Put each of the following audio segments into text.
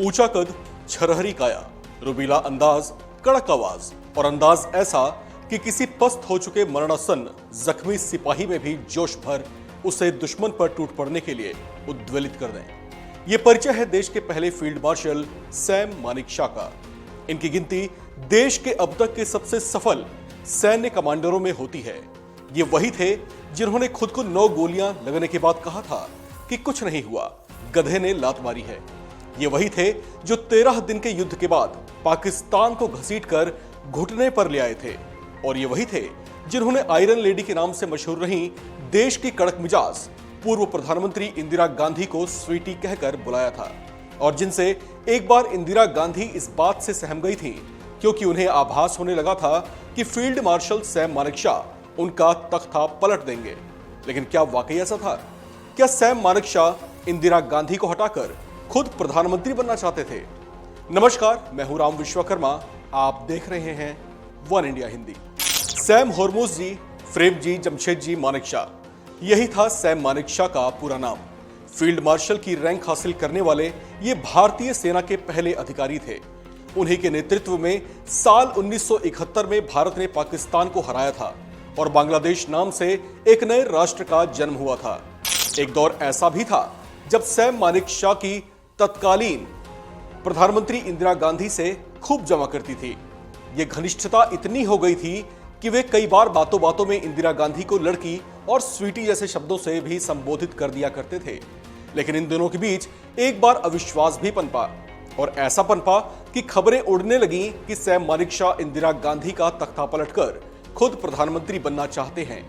ऊंचा कद, छरहरी काया, रुबीला अंदाज, कड़क आवाज और अंदाज ऐसा कि किसी पस्त हो चुके मरणासन्न जख्मी सिपाही में भी जोश भर उसे दुश्मन पर टूट पड़ने के लिए उद्वेलित कर दें। ये परिचय है देश के पहले फील्ड मार्शल सैम मानेकशॉ का। इनकी गिनती देश के अब तक के सबसे सफल सैन्य कमांडरों में होती है। ये वही थे जिन्होंने खुद को 9 गोलियां लगने के बाद कहा था कि कुछ नहीं हुआ, गधे ने लात मारी है। ये वही थे जो 13 दिन के युद्ध के बाद पाकिस्तान को घसीटकर घुटने पर ले आए थे। और ये वही थे जिन्होंने आयरन लेडी के नाम से मशहूर रही देश की कड़क मिजाज पूर्व प्रधानमंत्री इंदिरा गांधी को स्वीटी कहकर बुलाया था, और जिनसे एक बार इंदिरा गांधी इस बात से सहम गई थी क्योंकि उन्हें आभास होने लगा था कि फील्ड मार्शल सैम मानेकशॉ उनका तख्ता पलट देंगे। लेकिन क्या वाकई ऐसा था? क्या सैम मानेकशॉ इंदिरा गांधी को हटाकर खुद प्रधानमंत्री बनना चाहते थे? नमस्कार, मैं हूं राम विश्वकर्मा, आप देख रहे हैं one India Hindi. Sam Hormusji, Framji, Jamshedji Manekshaw, यही था सैम मानेकशॉ का पूरा नाम। फील्ड मार्शल की रैंक हासिल करने वाले ये भारतीय सेना के पहले अधिकारी थे। उन्हीं के नेतृत्व में साल 1971 में भारत ने पाकिस्तान को हराया था और बांग्लादेश नाम से एक नए राष्ट्र का जन्म हुआ था। एक दौर ऐसा भी था जब सैम मानेकशॉ की तत्कालीन प्रधानमंत्री इंदिरा गांधी से खूब जमा करती थी। ये घनिष्ठता इतनी हो गई थी कि वे कई बार बातों बातों में इंदिरा गांधी को लड़की और स्वीटी जैसे शब्दों से भी संबोधित कर दिया करते थे। लेकिन इन दोनों के बीच एक बार अविश्वास भी पनपा, और ऐसा पनपा कि खबरें उड़ने लगी कि सैम मानेकशॉ इंदिरा गांधी का तख्ता पलटकर खुद प्रधानमंत्री बनना चाहते हैं।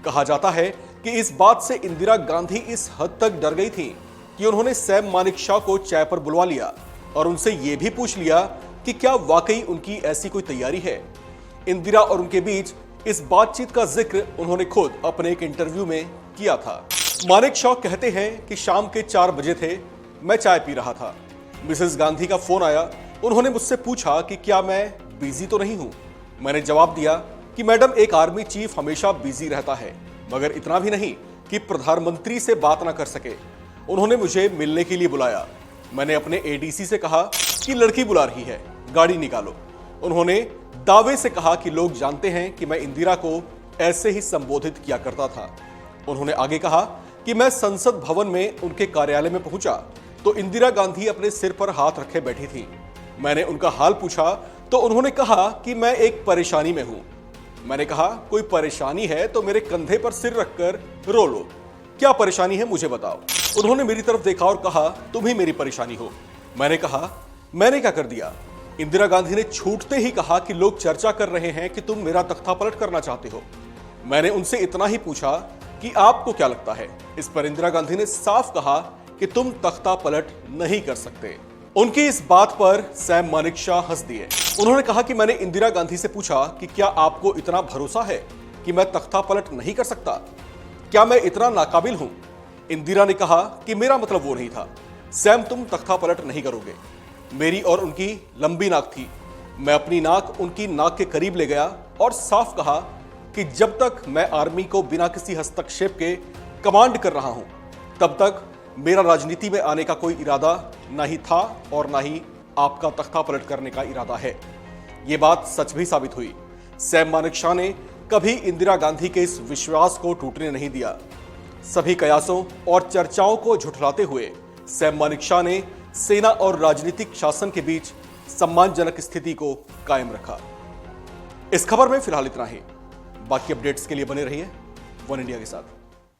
कहा जाता है कि इस बात से इंदिरा गांधी इस हद तक डर गई थी कि उन्होंने सैम मानेकशॉ को चाय पर बुलवा लिया और उनसे यह भी पूछ लिया कि क्या वाकई उनकी ऐसी कोई तैयारी है। इंदिरा और उनके बीच इस बातचीत का जिक्र उन्होंने खुद अपने एक इंटरव्यू में किया था। मानेकशॉ कहते हैं कि शाम के 4 बजे थे, मैं चाय पी रहा था। मिसेस गांधी का फोन आया। उन्होंने मुझसे पूछा कि क्या मैं बिजी तो नहीं हूं। मैंने जवाब दिया कि मैडम, एक आर्मी चीफ हमेशा बिजी रहता है, मगर इतना भी नहीं कि प्रधानमंत्री से बात ना कर सके। उन्होंने मुझे मिलने के लिए बुलाया। मैंने अपने एडीसी से कहा कि लड़की बुला रही है, गाड़ी निकालो। उन्होंने दावे से कहा कि लोग जानते हैं कि मैं इंदिरा को ऐसे ही संबोधित किया करता था। उन्होंने आगे कहा कि मैं संसद भवन में उनके कार्यालय में पहुंचा तो इंदिरा गांधी अपने सिर पर हाथ रखे बैठी थी। मैंने उनका हाल पूछा तो उन्होंने कहा कि मैं एक परेशानी में हूं। मैंने कहा, कोई परेशानी है तो मेरे कंधे पर सिर रखकर रो लो। क्या परेशानी है मुझे बताओ। उन्होंने मेरी तरफ देखा और कहा, तुम ही मेरी परेशानी हो। मैंने कहा, मैंने क्या कर दिया? इंदिरा गांधी ने छूटते ही कहा कि लोग चर्चा कर रहे हैं कि तुम मेरा तख्ता पलट करना चाहते हो। मैंने उनसे इतना ही पूछा कि आपको क्या लगता है? इस पर इंदिरा गांधी ने साफ कहा कि तुम तख्ता पलट नहीं कर सकते। उनकी इस बात पर सैम मानेकशॉ हंस दिए। उन्होंने कहा कि मैंने इंदिरा गांधी से पूछा कि क्या आपको इतना भरोसा है कि मैं तख्ता पलट नहीं कर सकता? क्या मैं इतना नाकाबिल हूं? इंदिरा ने कहा कि मेरा मतलब वो नहीं था सैम, तुम तख्ता पलट नहीं करोगे। मेरी और उनकी लंबी नाक थी। मैं अपनी नाक उनकी नाक के करीब ले गया और साफ कहा कि जब तक मैं आर्मी को बिना किसी हस्तक्षेप के कमांड कर रहा हूं, तब तक मेरा राजनीति में आने का कोई इरादा नहीं था और ना ही आपका तख्ता पलट करने का इरादा है। ये बात सच भी साबित हुई। सैम मानेकशॉ ने कभी इंदिरा गांधी के इस विश्वास को टूटने नहीं दिया। सभी कयासों और चर्चाओं को झुठलाते हुए सैम मानेकशॉ ने सेना और राजनीतिक शासन के बीच सम्मानजनक स्थिति को कायम रखा। इस खबर में फिलहाल इतना ही। बाकी अपडेट्स के लिए बने रहिए वन इंडिया के साथ।